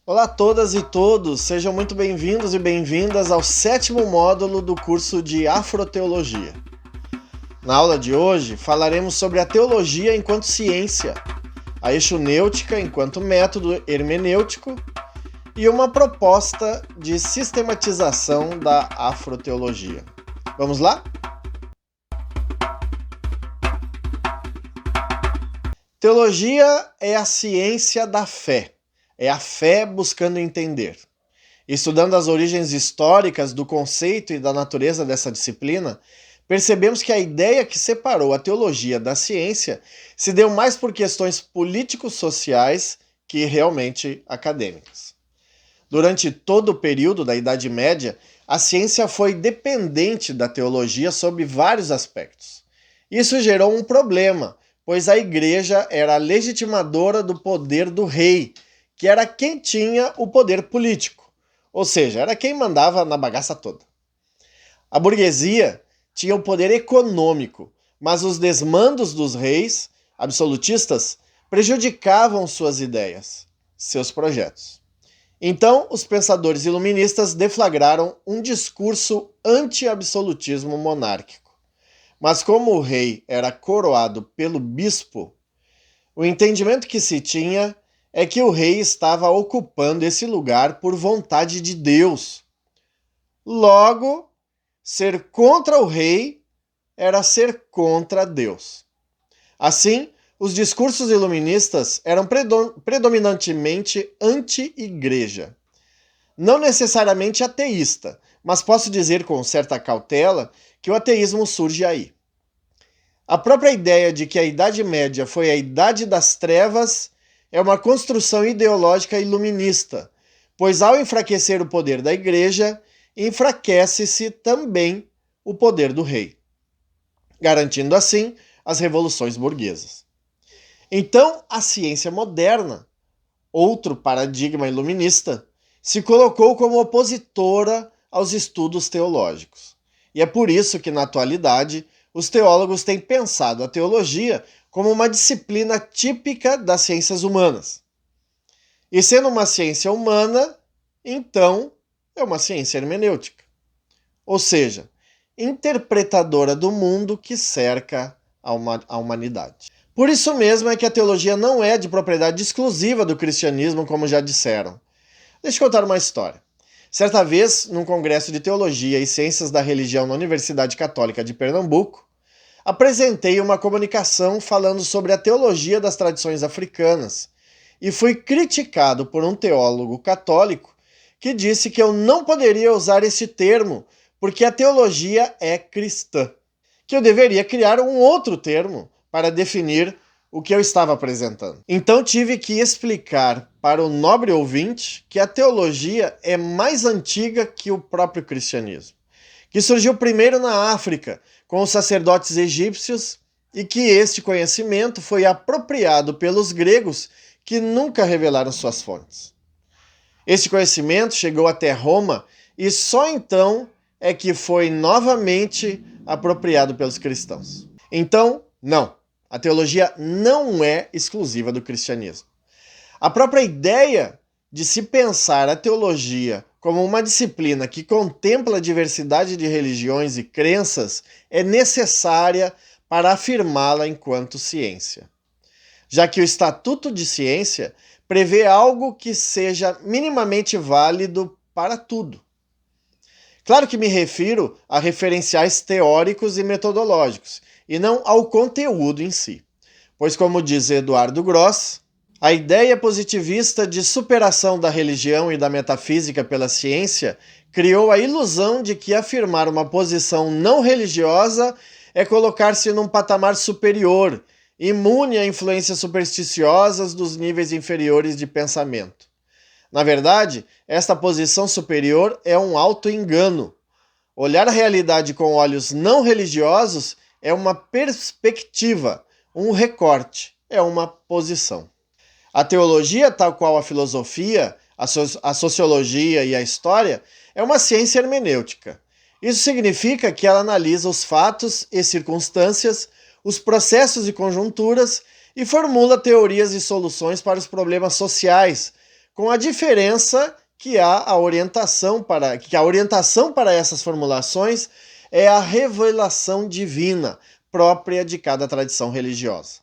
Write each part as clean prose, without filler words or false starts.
Olá a todas e todos, sejam muito bem-vindos e bem-vindas ao 7º módulo do curso de Afroteologia. Na aula de hoje falaremos sobre a teologia enquanto ciência, a eixonêutica enquanto método hermenêutico e uma proposta de sistematização da afroteologia. Vamos lá? Teologia é a ciência da fé. É a fé buscando entender. Estudando as origens históricas do conceito e da natureza dessa disciplina, percebemos que a ideia que separou a teologia da ciência se deu mais por questões político-sociais que realmente acadêmicas. Durante todo o período da Idade Média, a ciência foi dependente da teologia sob vários aspectos. Isso gerou um problema, pois a Igreja era a legitimadora do poder do rei, que era quem tinha o poder político, ou seja, era quem mandava na bagaça toda. A burguesia tinha o poder econômico, mas os desmandos dos reis, absolutistas, prejudicavam suas ideias, seus projetos. Então, os pensadores iluministas deflagraram um discurso anti-absolutismo monárquico. Mas como o rei era coroado pelo bispo, o entendimento que se tinha é que o rei estava ocupando esse lugar por vontade de Deus. Logo, ser contra o rei era ser contra Deus. Assim, os discursos iluministas eram predominantemente anti-igreja. Não necessariamente ateísta, mas posso dizer com certa cautela que o ateísmo surge aí. A própria ideia de que a Idade Média foi a Idade das Trevas é uma construção ideológica iluminista, pois ao enfraquecer o poder da Igreja, enfraquece-se também o poder do rei, garantindo assim as revoluções burguesas. Então, a ciência moderna, outro paradigma iluminista, se colocou como opositora aos estudos teológicos. E é por isso que, na atualidade, os teólogos têm pensado a teologia como uma disciplina típica das ciências humanas. E sendo uma ciência humana, então é uma ciência hermenêutica. Ou seja, interpretadora do mundo que cerca a humanidade. Por isso mesmo é que a teologia não é de propriedade exclusiva do cristianismo, como já disseram. Deixa eu contar uma história. Certa vez, num congresso de teologia e ciências da religião na Universidade Católica de Pernambuco, apresentei uma comunicação falando sobre a teologia das tradições africanas e fui criticado por um teólogo católico que disse que eu não poderia usar esse termo porque a teologia é cristã, que eu deveria criar um outro termo para definir o que eu estava apresentando. Então tive que explicar para o nobre ouvinte que a teologia é mais antiga que o próprio cristianismo, que surgiu primeiro na África, com os sacerdotes egípcios, e que este conhecimento foi apropriado pelos gregos, que nunca revelaram suas fontes. Este conhecimento chegou até Roma e só então é que foi novamente apropriado pelos cristãos. Então, não, a teologia não é exclusiva do cristianismo. A própria ideia de se pensar a teologia como uma disciplina que contempla a diversidade de religiões e crenças é necessária para afirmá-la enquanto ciência, já que o Estatuto de Ciência prevê algo que seja minimamente válido para tudo. Claro que me refiro a referenciais teóricos e metodológicos, e não ao conteúdo em si, pois, como diz Eduardo Gross, a ideia positivista de superação da religião e da metafísica pela ciência criou a ilusão de que afirmar uma posição não religiosa é colocar-se num patamar superior, imune a influências supersticiosas dos níveis inferiores de pensamento. Na verdade, esta posição superior é um auto-engano. Olhar a realidade com olhos não religiosos é uma perspectiva, um recorte, é uma posição. A teologia, tal qual a filosofia, a sociologia e a história, é uma ciência hermenêutica. Isso significa que ela analisa os fatos e circunstâncias, os processos e conjunturas e formula teorias e soluções para os problemas sociais, com a diferença que a orientação para essas formulações é a revelação divina própria de cada tradição religiosa.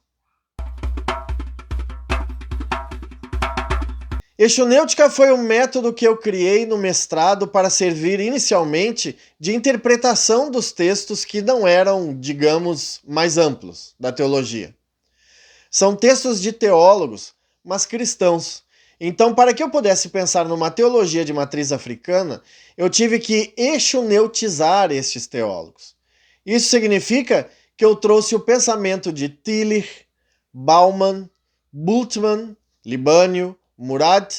Exunêutica foi um método que eu criei no mestrado para servir inicialmente de interpretação dos textos que não eram, digamos, mais amplos da teologia. São textos de teólogos, mas cristãos. Então, para que eu pudesse pensar numa teologia de matriz africana, eu tive que exuneutizar estes teólogos. Isso significa que eu trouxe o pensamento de Tillich, Bauman, Bultmann, Libânio, Murad,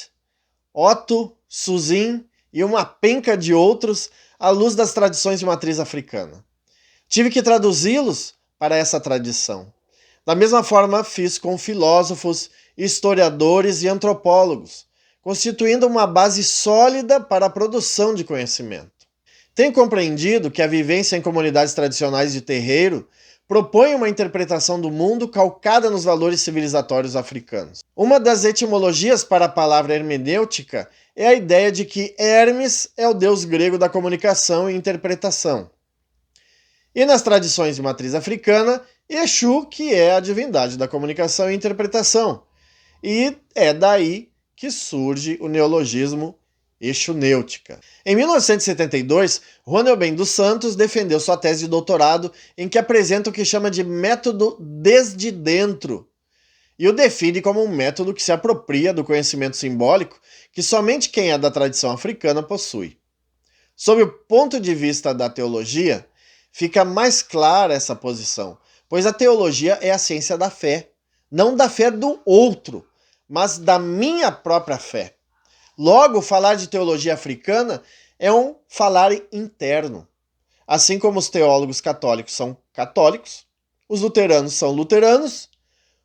Otto, Suzin e uma penca de outros à luz das tradições de matriz africana. Tive que traduzi-los para essa tradição. Da mesma forma, fiz com filósofos, historiadores e antropólogos, constituindo uma base sólida para a produção de conhecimento. Tenho compreendido que a vivência em comunidades tradicionais de terreiro propõe uma interpretação do mundo calcada nos valores civilizatórios africanos. Uma das etimologias para a palavra hermenêutica é a ideia de que Hermes é o deus grego da comunicação e interpretação. E nas tradições de matriz africana, Exu, que é a divindade da comunicação e interpretação. E é daí que surge o neologismo exunêutica. Em 1972, Juan Elben dos Santos defendeu sua tese de doutorado em que apresenta o que chama de método desde dentro e o define como um método que se apropria do conhecimento simbólico que somente quem é da tradição africana possui. Sob o ponto de vista da teologia, fica mais clara essa posição, pois a teologia é a ciência da fé, não da fé do outro, mas da minha própria fé. Logo, falar de teologia africana é um falar interno. Assim como os teólogos católicos são católicos, os luteranos são luteranos,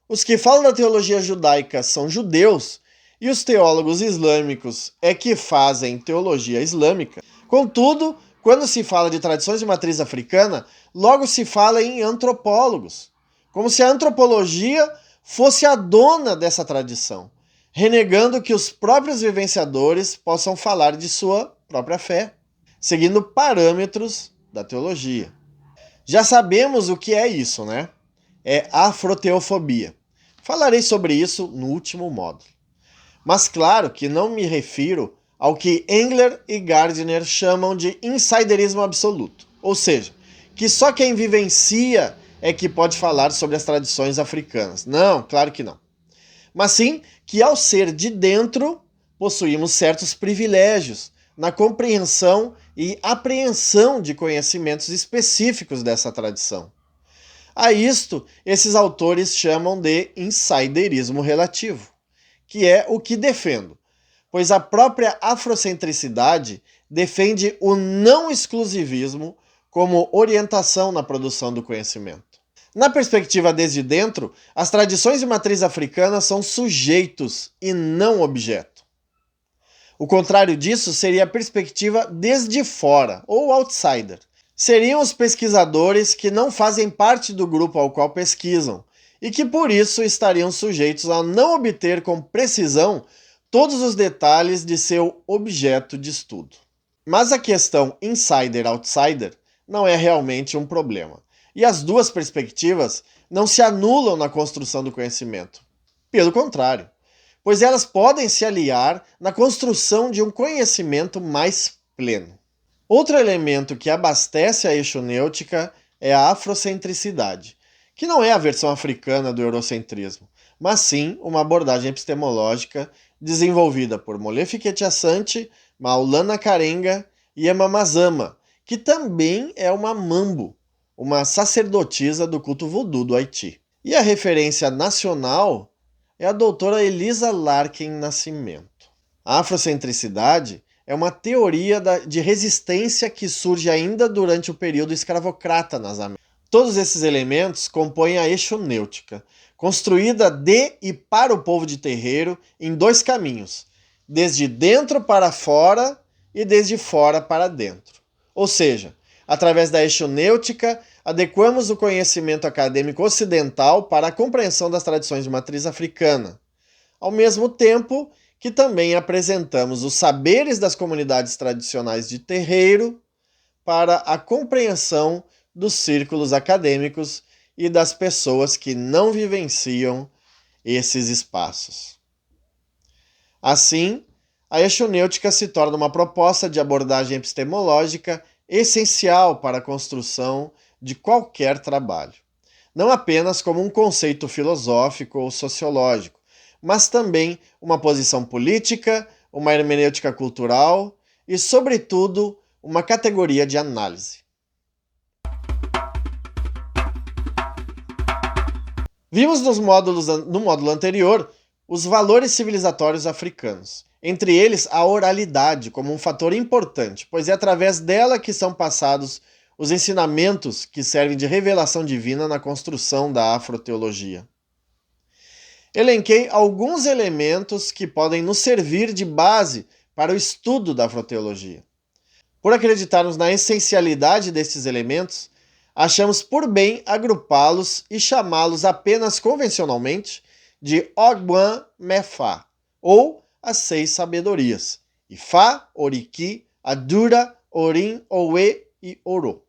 os que falam da teologia judaica são judeus e os teólogos islâmicos é que fazem teologia islâmica. Contudo, quando se fala de tradições de matriz africana, logo se fala em antropólogos, como se a antropologia fosse a dona dessa tradição, renegando que os próprios vivenciadores possam falar de sua própria fé, seguindo parâmetros da teologia. Já sabemos o que é isso, né? É afroteofobia. Falarei sobre isso no último módulo. Mas claro que não me refiro ao que Engler e Gardner chamam de insiderismo absoluto, ou seja, que só quem vivencia é que pode falar sobre as tradições africanas. Não, claro que não. Mas sim que ao ser de dentro, possuímos certos privilégios na compreensão e apreensão de conhecimentos específicos dessa tradição. A isto, esses autores chamam de insiderismo relativo, que é o que defendo, pois a própria afrocentricidade defende o não exclusivismo como orientação na produção do conhecimento. Na perspectiva desde dentro, as tradições de matriz africana são sujeitos e não objeto. O contrário disso seria a perspectiva desde fora, ou outsider. Seriam os pesquisadores que não fazem parte do grupo ao qual pesquisam e que por isso estariam sujeitos a não obter com precisão todos os detalhes de seu objeto de estudo. Mas a questão insider-outsider não é realmente um problema. E as duas perspectivas não se anulam na construção do conhecimento. Pelo contrário, pois elas podem se aliar na construção de um conhecimento mais pleno. Outro elemento que abastece a exunêutica é a afrocentricidade, que não é a versão africana do eurocentrismo, mas sim uma abordagem epistemológica desenvolvida por Molefi Asante, Maulana Karenga e Emamazama, que também é uma mambo, uma sacerdotisa do culto voodoo do Haiti. E a referência nacional é a doutora Elisa Larkin Nascimento. A afrocentricidade é uma teoria de resistência que surge ainda durante o período escravocrata nas Américas. Todos esses elementos compõem a exunêutica, construída de e para o povo de terreiro em dois caminhos, desde dentro para fora e desde fora para dentro. Ou seja, através da exunêutica, adequamos o conhecimento acadêmico ocidental para a compreensão das tradições de matriz africana, ao mesmo tempo que também apresentamos os saberes das comunidades tradicionais de terreiro para a compreensão dos círculos acadêmicos e das pessoas que não vivenciam esses espaços. Assim, a exonêutica se torna uma proposta de abordagem epistemológica essencial para a construção de qualquer trabalho, não apenas como um conceito filosófico ou sociológico, mas também uma posição política, uma hermenêutica cultural e, sobretudo, uma categoria de análise. Vimos no módulo anterior os valores civilizatórios africanos, entre eles a oralidade como um fator importante, pois é através dela que são passados os ensinamentos que servem de revelação divina na construção da afroteologia. Elenquei alguns elementos que podem nos servir de base para o estudo da afroteologia. Por acreditarmos na essencialidade destes elementos, achamos por bem agrupá-los e chamá-los apenas convencionalmente de Ogban Mefa, ou as 6 sabedorias: Ifá, Oriki, Adura, Orim, Owe e Oro.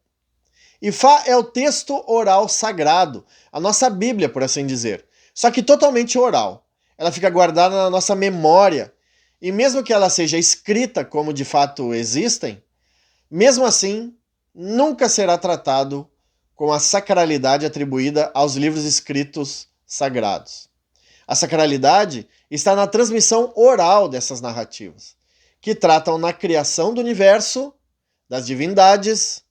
Ifá é o texto oral sagrado, a nossa Bíblia, por assim dizer, só que totalmente oral. Ela fica guardada na nossa memória, e mesmo que ela seja escrita como de fato existem, mesmo assim, nunca será tratado com a sacralidade atribuída aos livros escritos sagrados. A sacralidade está na transmissão oral dessas narrativas, que tratam na criação do universo, das divindades,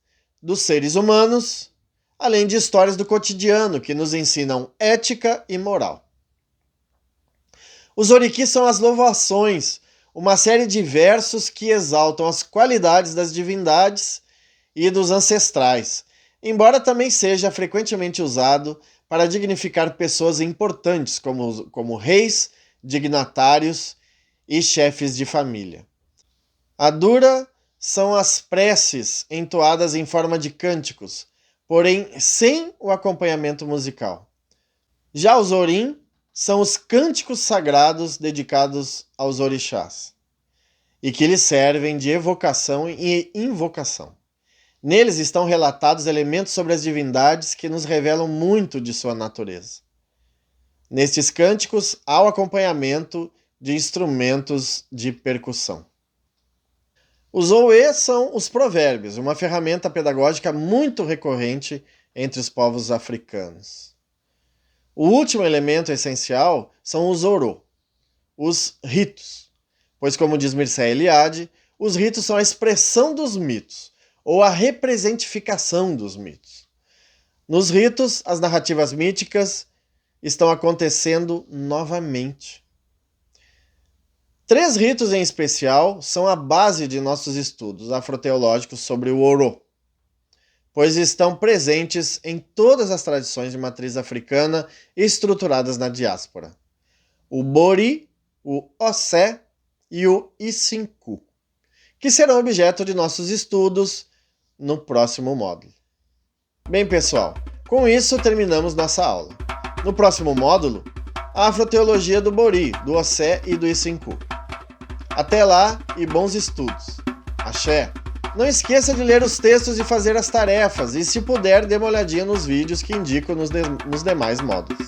dos seres humanos, além de histórias do cotidiano que nos ensinam ética e moral. Os oriki são as louvações, uma série de versos que exaltam as qualidades das divindades e dos ancestrais, embora também seja frequentemente usado para dignificar pessoas importantes, como reis, dignatários e chefes de família. Adura são as preces entoadas em forma de cânticos, porém sem o acompanhamento musical. Já os Orim são os cânticos sagrados dedicados aos orixás, e que lhes servem de evocação e invocação. Neles estão relatados elementos sobre as divindades que nos revelam muito de sua natureza. Nestes cânticos há o acompanhamento de instrumentos de percussão. Os Owe são os provérbios, uma ferramenta pedagógica muito recorrente entre os povos africanos. O último elemento essencial são os Oro, os ritos, pois, como diz Mircea Eliade, os ritos são a expressão dos mitos, ou a representificação dos mitos. Nos ritos, as narrativas míticas estão acontecendo novamente. 3 ritos em especial são a base de nossos estudos afroteológicos sobre o Oro, pois estão presentes em todas as tradições de matriz africana estruturadas na diáspora: o Bori, o Ossé e o Isinku, que serão objeto de nossos estudos no próximo módulo. Bem, pessoal, com isso terminamos nossa aula. No próximo módulo, a afroteologia do Bori, do Ossé e do Isinku. Até lá e bons estudos. Axé! Não esqueça de ler os textos e fazer as tarefas, e se puder, dê uma olhadinha nos vídeos que indico nos demais módulos.